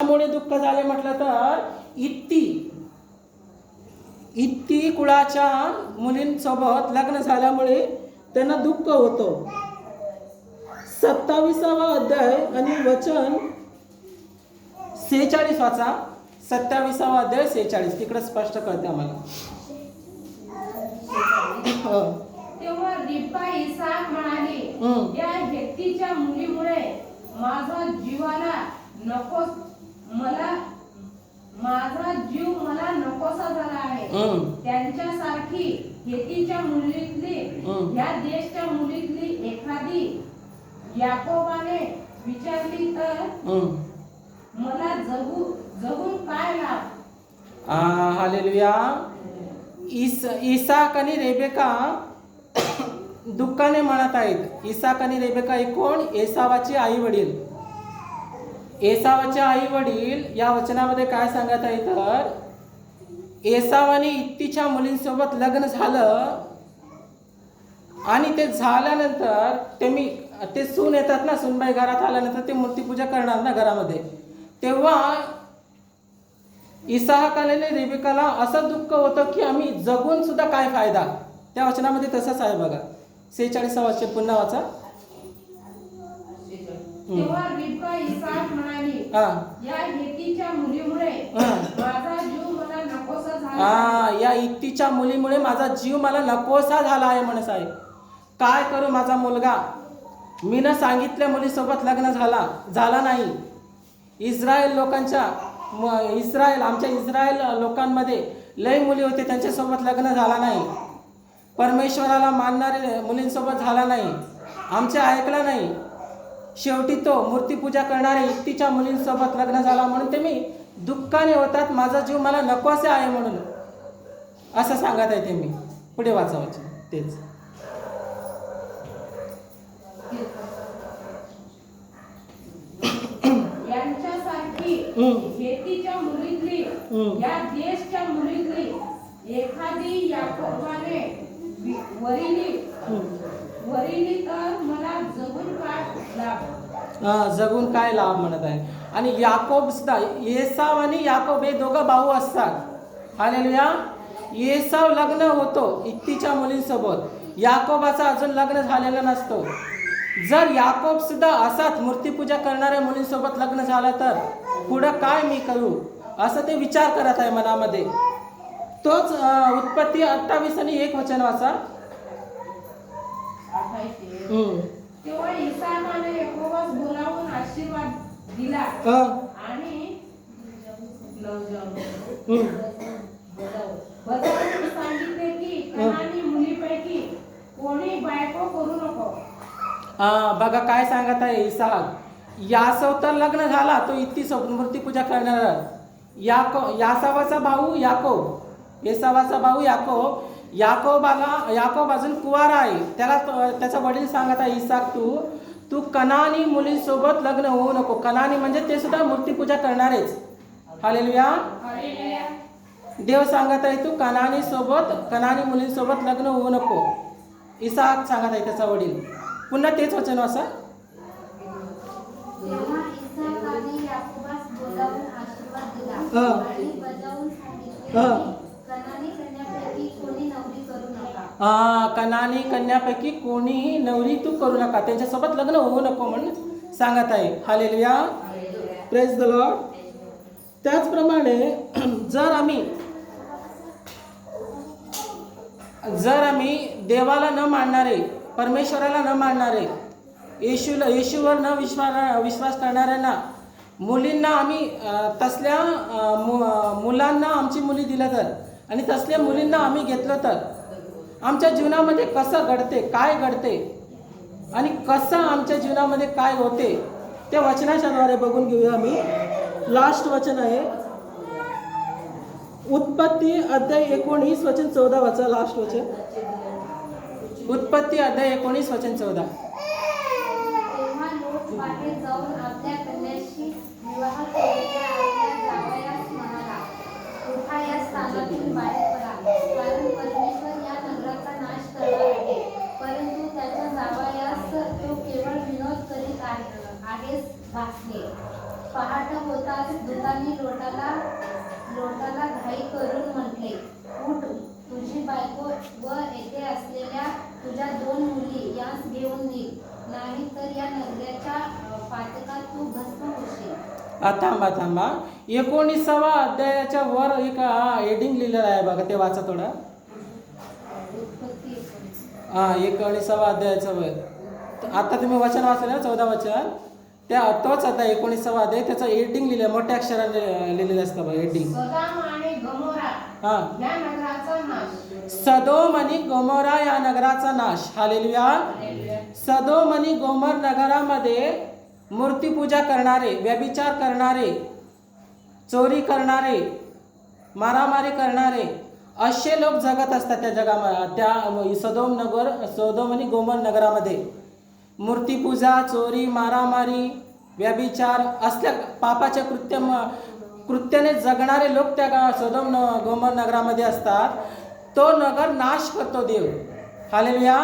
कशामुळे दुःख झाले म्हटलं तर इत्ती कुळाच्या मुलींसोबत लग्न झाल्यामुळे त्यांना दुःख होतं. 27वा अध्याय आणि वचन 46 वाचा. 27वा अध्याय 46 तिकडे स्पष्ट कळते आम्हाला. तेव्हा रिबका इसाक म्हणाली, या हेतीच्या मुलीमुळे माझा जीव मला नकोसा झाला आहे. त्यांच्यासारखी हेतीच्या मुलीतली या देशच्या मुलीतली एखादी याकोबाने विचारली तर मला जगून काय लाभ. हालेलुया. इसाक आणि रेबेका दुःखाने म्हणत आहेत. इसाक आणि रेबेका हे कोण? एसावाचे आई वडील. एसावाचे आई वडील या वचनामध्ये काय सांगत आहे तर एसावाने इत्तीच्या मुलींसोबत लग्न झालं आणि ते झाल्यानंतर ते सून येतात ना, सूनबाई घरात आल्यानंतर ते मूर्तीपूजा करणार ना घरामध्ये, तेव्हा इसाक आणि रेबेकाला असं दुःख होतं की आम्ही जगून सुद्धा काय फायदा. त्या वचनामध्ये तसंच आहे बघा. 46 वाचे पुन्हा वाचा. तेव्हा रिबका इसाक म्हणाली, या हेतीच्या मुलीमुळे माझा जीव मला नकोसा झाला. या इत्तीच्या मुलीमुळे माझा जीव मला नकोसा झाला आहे म्हणत आहे. काय करू माझा मुलगा, मी न सांगितल्या मुलीसोबत लग्न झाला नाही. आमच्या इस्रायल लोकांमध्ये लय मुली होते, त्यांच्यासोबत लग्न झाला नाही. परमेश्वराला मानणारे मुलींसोबत झाला नाही. आमचे ऐकलं नाही. शेवटी तो मूर्तीपूजा करणाऱ्या इत्तीच्या मुलींसोबत लग्न झाला म्हणून ते मी दुःखाने होतात. माझा जीव मला नकोसे आहे म्हणून असं सांगत आहे. ते मी पुढे वाचावायचे तेच. यांच्यासारखी हेतीच्या मुलीतली या देशच्या मुलीतली एखादी याकोबाने वरिली तर मला जगून काय लाभ म्हणत आहे. आणि याकोब सुद्धा, एसाव आणि याकोब हे दोघं भाऊ असतात. हालेलुया. एसाव लग्न होतो इत्तीच्या मुलींसोबत, याकोबाचं अजून लग्न झालेलं नसतो. जर याकोब सुद्धा असाच मूर्तीपूजा करणाऱ्या मुलींसोबत लग्न झालं तर पुढं काय मी करू असं ते विचार करत आहे मनामध्ये. तोच उत्पत्ती 28 आणि 1 वचन वाचा. तेव्हा इसाकाने याकोबास बोलावून आशीर्वाद दिला आणि सांगितले की कनानी मुलीपैकी कोणी बायको करू नको. बघा काय सांगत आहे इसाक. यासव तर लग्न झाला, तो इत्ती मूर्तीपूजा करणारा. यासावाचा भाऊ याकोब, एसावाचा भाऊ याकोब अजून कुवारा आहे. त्याचा वडील सांगत आहे इसाक, तू कनानी मुलीसोबत लग्न होऊ नको. कनानी म्हणजे ते सुद्धा मूर्तीपूजा करणारेच. हालेलुया. देव सांगत आहे तू कनानी मुलींसोबत लग्न होऊ नको. इसाक सांगत आहे त्याचा वडील. पुन्हा तेच वचन वाचा. कनानी कन्यापैकी कोणीही नवरी तू करू नका, त्यांच्यासोबत लग्न होऊ नको म्हणून सांगत आहे. हालेलुया. Praise the Lord. त्याचप्रमाणे जर आम्ही देवाला न मानणारे, परमेश्वराला न मानणारे, येशूवर न विश्वास करणाऱ्यांना मुलींना आम्ही तसल्या मुलांना आमची मुली दिल्या तर आणि तसल्या मुलींना आम्ही घेतलं तर आमच्या जीवनामध्ये कसं घडते, काय घडते आणि कसं आमच्या जीवनामध्ये काय होते ते वचनाच्या द्वारे बघून घेऊया. आम्ही लास्ट वचन आहे उत्पत्ती अध्याय 19 वचन 14 वाचा. लास्ट वचन उत्पत्ती अध्याय 19 वचन 14. परंतु त्याच्या जावयास तो केवळ विनोद करीत आहेस भासले. पहाट होताच दूतांनी लोटाला घाई करून म्हटले, उठ, तुझी बायको व येथे असलेल्या तुझ्या 2 मुली यांस घेऊन निघ, नाही तर या नगराच्या पातकात तू भस्म होशील. थांबा 19वा अध्यायाच्या वर एक हेडिंग लिहिलेलं आहे बघा, ते वाचा थोडा. उत्पत्ती 19वा अध्यायाचा वर आता तुम्ही वचन वाचलं ना, 14 वचन, त्या तोच अध्याय 19वा अध्याय, त्याचं हेडिंग लिहिलं, मोठ्या अक्षराने लिहिलेलं असतं बघा हेडिंग. सदोम आणि गमोरा या नगराचा नाश. सदोम आणि गोमोरा या नगराचा नाश. हालेलुया. सदोम आणि गोमर नगरामध्ये मूर्तीपूजा करणारे, व्यभिचार करणारे, चोरी करणारे, मारामारी करणारे असे लोक जगत असतात त्या जगामध्ये. त्या सदोम आणि गोमर नगरामध्ये मूर्तीपूजा, चोरी, मारामारी, व्यभिचार असल्या पापाच्या कृत्याने जगणारे लोक त्या सदोम गोमर नगरामध्ये असतात. तो नगर नाश करतो देव. हालेलुया.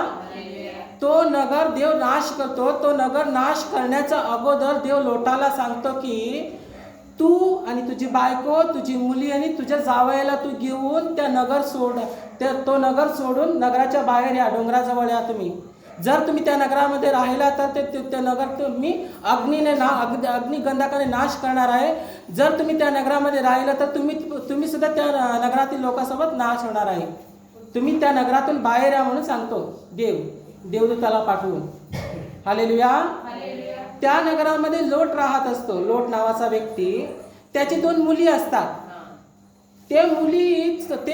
तो नगर देव नाश करतो. तो नगर नाश करण्याचा अगोदर देव लोटाला सांगतो की तू आणि तुझी बायको, तुझी मुली आणि तुझ्या जावयाला तू घेऊन त्या नगर सोड, तो नगर सोडून नगराच्या बाहेर या, डोंगराजवळ या तुम्ही. जर तुम्ही त्या नगरामध्ये राहिला तर ते नगर मी अग्निगंधकाने नाश करणार आहे. जर तुम्ही त्या नगरामध्ये राहिला तर तुम्ही सुद्धा त्या नगरातील लोकांसोबत नाश होणार आहे. तुम्ही त्या नगरातून बाहेर या म्हणून सांगतो देवदूताला पाठवून. हालेलुया. त्या नगरामध्ये लोट राहत असतो. लोट नावाचा व्यक्ती, त्याची 2 मुली असतात. ते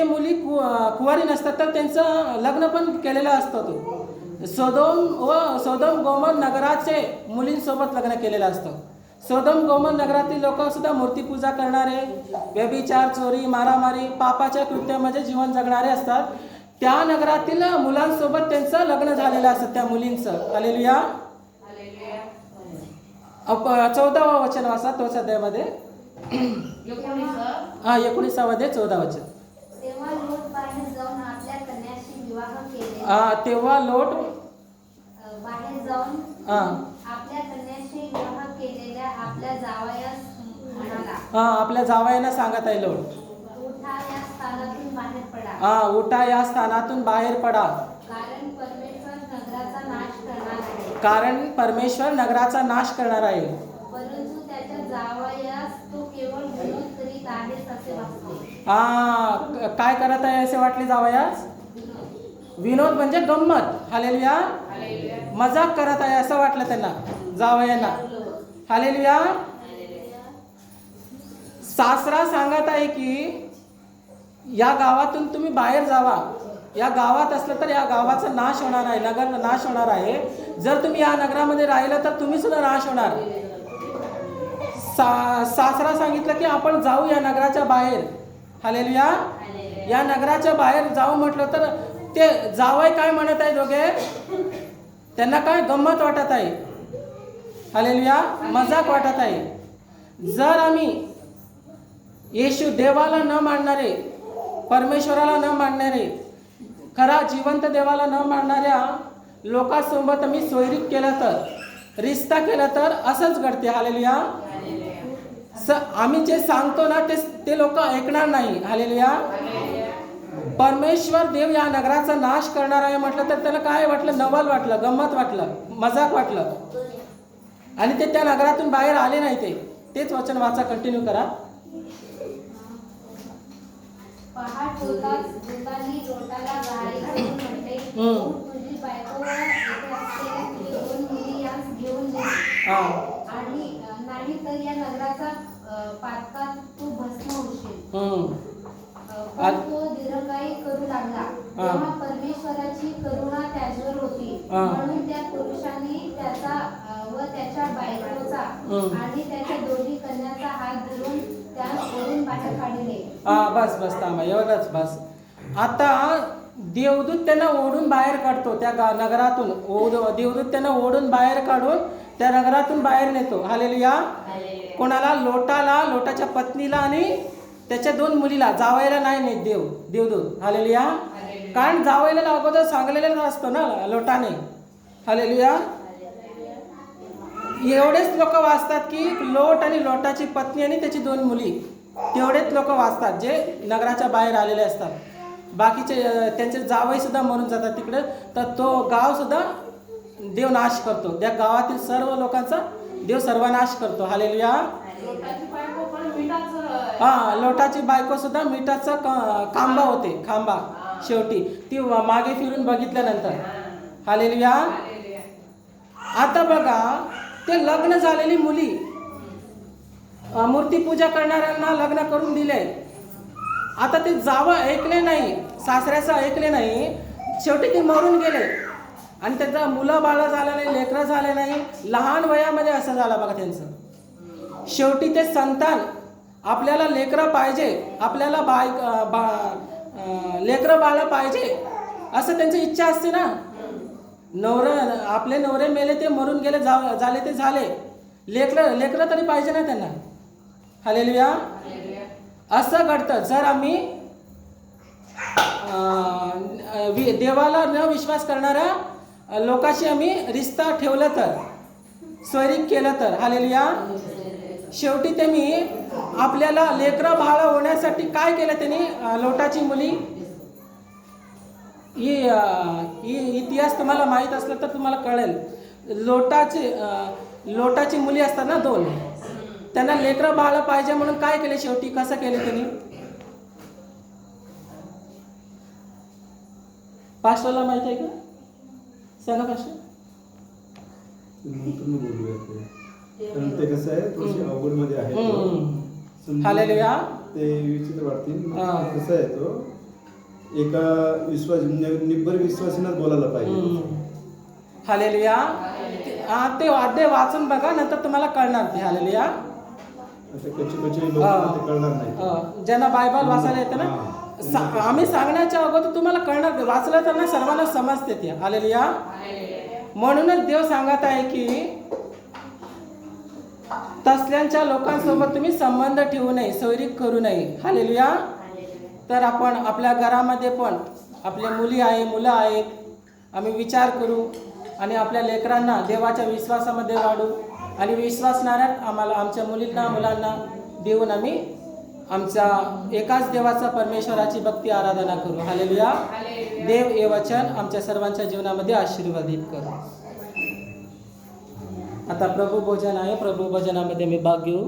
मुली कुवारी नसतात, तर त्यांचं लग्न पण केलेलं असतं. तो सदोम गोमर नगराचे मुलींसोबत लग्न केलेलं असतं. सदोम गोमर नगरातील लोक सुद्धा मूर्तीपूजा करणारे, व्यभिचार, चोरी, मारामारी, पापाच्या कृत्यामध्ये जीवन जगणारे असतात. त्या नगरातील मुलांसोबत त्यांचं लग्न झालेलं असतं, त्या मुलींचं. हालेलुया. 14वा वचन वाचा तोच अध्यायामध्ये. 19वा अध्याय 14 वचन. तेव्हा लोट बाहेर जाऊन आपल्या कन्याशी विवाह केले. तेव्हा लोट बाहेर जाऊन आपल्या कन्याशी विवाह केलेल्या आपल्या जावयास म्हणाला. आपल्या जावयाला सांगत आहे लोट, उठा, या स्थानातून बाहेर पडा. उठा, या स्थानातून बाहेर पडा. कारण परमेश्वर नगराचा नाश करणार आहे. परंतु त्याच्या जावयास तो केवळ विनोद करीत आहेस असे वाटते. काय करत आहे असे वाटले जावयास? विनोद म्हणजे गंमत. हालेलुया. मजाक करत आहे असं वाटलं त्यांना, जावयांना. हालेलुया. सासरा सांगत आहे की या गावातून तुम्ही बाहेर जावा. या गावात असलं तर या गावाचा नाश होणार आहे, नगर नाश होणार आहे. जर तुम्ही या नगरामध्ये राहिलं तर तुम्ही सुद्धा नाश होणार. सासरा सांगितलं की आपण जाऊ या नगराच्या बाहेर. हालेलुया. या नगराच्या बाहेर जाऊ म्हटलं तर ते जावई काय म्हणत आहे दोघे? त्यांना काय गंमत वाटत आहे. हालेलुया. मजाक वाटत आहे. जर आम्ही येशू देवाला न मानणारे, परमेश्वराला न मानणारे, खरा जिवंत देवाला न मानणाऱ्या लोकांसोबत मी सोयरीक केलं तर, रिश्ता केला तर असंच घडते. हालेलुया. आम्ही जे सांगतो ना ते लोक ऐकणार नाही. हालेलुया. परमेश्वर देव या नगराचा नाश करणार आहे म्हटलं तर त्याला काय वाटलं? नवल वाटलं, गंमत वाटलं, मजाक वाटलं, आणि ते त्या नगरातून बाहेर आले नाही. तेच वचन वाचा, कंटिन्यू करा. पहाट होताच दूतांनी लोटाला घाई करून म्हटले, तुझी बायको येथे असलेल्या तुझी 2 मुली यांस घेऊन निघ, आणि नाही तर या नगराचा पातकात तू भस्म होशील. पण तो दीर्घकाय करू लागला. तेव्हा परमेश्वराची करुणा त्याच्यावर होती, म्हणून त्या पुरुषाने त्याचा व त्याच्या बायकोचा आणि त्याच्या 2 कन्याचा हात धरून त्यास ओढून बाहेर काढले. बस थांबा, एवढंच बस. आता देवदूत त्यांना ओढून बाहेर काढतो त्या नगरातून. देवदूत त्यांना ओढून बाहेर काढून त्या नगरातून बाहेर नेतो. हालेलुया. कोणाला? लोटाला, लोटाच्या पत्नीला आणि त्याच्या 2 मुलीला. जावयाला नाही नेत देवदूत. हालेलुया. कारण जावयाला अगोदर सांगलेलं असतं ना लोटाने. हालेलुया. एवढेच लोक वाचतात की लोट आणि लोटाची पत्नी आणि त्याची 2 मुली, तेवढेच लोक वाचतात जे नगराच्या बाहेर आलेले असतात. बाकीचे त्यांचे जावई सुद्धा मरून जातात तिकडे. तर तो गाव सुद्धा देव नाश करतो, त्या गावातील सर्व लोकांचा देव सर्वनाश करतो. हालेलुया. लोटाची बायको पण मिठाचं हा, लोटाची बायको सुद्धा मिठाचा खांबा होते, खांबा शेवटी ती मागे फिरून बघितल्यानंतर. हालेलुया. आता बघा, ते लग्न झालेली मुली मूर्तीपूजा करणाऱ्यांना लग्न करून दिले. आता ते जावं ऐकले नाही, सासऱ्याचं ऐकले नाही, शेवटी ते मरून गेले आणि त्याचा मुलं बाळ झालं नाही, लेकरं झाले नाही, लहान वयामध्ये असं झालं बघा त्यांचं. शेवटी ते संतान, आपल्याला लेकरं पाहिजे, आपल्याला लेकरं बाळ पाहिजे असं त्यांची इच्छा असते ना. आपले नवरे मेले, ते मरून गेले, झाले ते झाले, लेकरं तरी पाहिजे ना त्यांना. हालेलुया. असं घडतं जर आम्ही देवाला न विश्वास करणाऱ्या लोकांशी आम्ही रिश्ता ठेवला तर, स्वैरिक केलं तर. हालेलुया. शेवटी त्यांनी आपल्याला लेकरं बाळ होण्यासाठी काय केलं त्यांनी, लोटाची मुली. ही इतिहास तुम्हाला माहीत असलं तर तुम्हाला कळेल. लोटाची मुली असतात ना 2, त्यांना लेकरं बाळ पाहिजे म्हणून काय केले, शेवटी कसं केलं त्यांनी. पास्टरला माहित आहे का, सांगा पास्टर. कारण ते कसं आहे, थोडीशी अवघड मध्ये आहे. हालेलुया. ते विचित्र वाटतील. कसं आहे, तो एका निब्बर विश्वासीनं बोलायला पाहिजे. हालेलुया. ते वाद्य वाचून बघा, नंतर तुम्हाला कळणार ते. हालेलुया. कळणार नाही. ज्यांना बायबल वाचायला येते ना, आम्ही सांगण्याच्या अगोदर तुम्हाला कळणार ते. वाचलं तर ना सर्वांना समजते ते. हालेलुया. म्हणूनच देव सांगत आहे की तसल्यांच्या लोकांसोबत तुम्ही संबंध ठेवू नये, स्वैरिक करू नये. हालेलुया. तर आपण आपल्या घरामध्ये पण आपल्या मुली आहे, मुलं आहेत, आम्ही विचार करू आणि आपल्या लेकरांना देवाच्या विश्वासामध्ये वाढू आणि विश्वासणाऱ्यात आमच्या मुलींना, मुलांना देऊन आम्ही आमच्या एकाच देवाचा, परमेश्वराची भक्ती आराधना करू. हालेलुया. देव हे वचन आमच्या सर्वांच्या जीवनामध्ये आशीर्वादित करू. आता प्रभू भोजन आहे, प्रभू भोजनामध्ये मी भाग घेऊ.